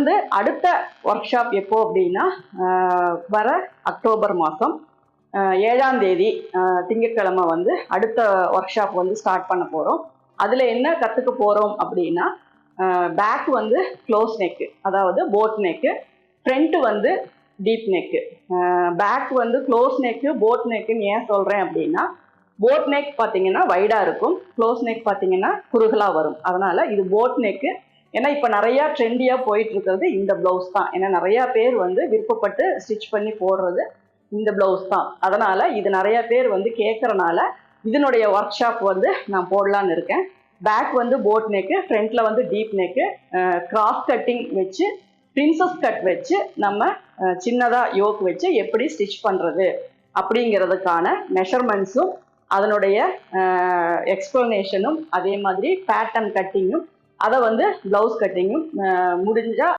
தொடர்ந்து அடுத்த work shop எப்போ அப்படின்னா வர அக்டோபர் மாதம் 7ஆம் தேதி திங்கட்கிழமை வந்து அடுத்த ஒர்க் ஷாப் வந்து ஸ்டார்ட் பண்ண போகிறோம். அதில் என்ன கற்றுக்க போகிறோம் அப்படின்னா பேக் வந்து க்ளோஸ் நெக்கு, அதாவது போட் நெக்கு, ஃப்ரண்ட்டு வந்து டீப் நெக்கு. பேக் வந்து க்ளோஸ் நெக்கு, போட் நெக்குன்னு ஏன் சொல்கிறேன் அப்படின்னா, போட் நெக் பார்த்தீங்கன்னா வைடாக இருக்கும், க்ளோஸ் நெக் பார்த்தீங்கன்னா குறுகலாக வரும். அதனால் இது போட் நெக்கு. ஏன்னா இப்போ நிறையா ட்ரெண்டியாக போயிட்டு இருக்கிறது இந்த ப்ளவுஸ் தான். ஏன்னா நிறையா பேர் வந்து விருப்பப்பட்டு ஸ்டிச் பண்ணி போடுறது இந்த ப்ளவுஸ் தான். அதனால் இது நிறையா பேர் வந்து கேட்குறனால இதனுடைய ஒர்க் ஷாப் வந்து நான் போடலான்னு இருக்கேன். பேக் வந்து போட் நெக்கு, ஃப்ரண்ட்டில் வந்து டீப் நெக்கு, கிராஸ் கட்டிங் வச்சு பிரின்சஸ் கட் வச்சு நம்ம சின்னதாக யோக் வச்சு எப்படி ஸ்டிச் பண்ணுறது அப்படிங்கிறதுக்கான மெஷர்மெண்ட்ஸும் அதனுடைய எக்ஸ்ப்ளனேஷனும் அதே மாதிரி பேட்டர்ன் கட்டிங்கும் அதை வந்து ப்ளவுஸ் கட்டிங்கும் முடிஞ்சால்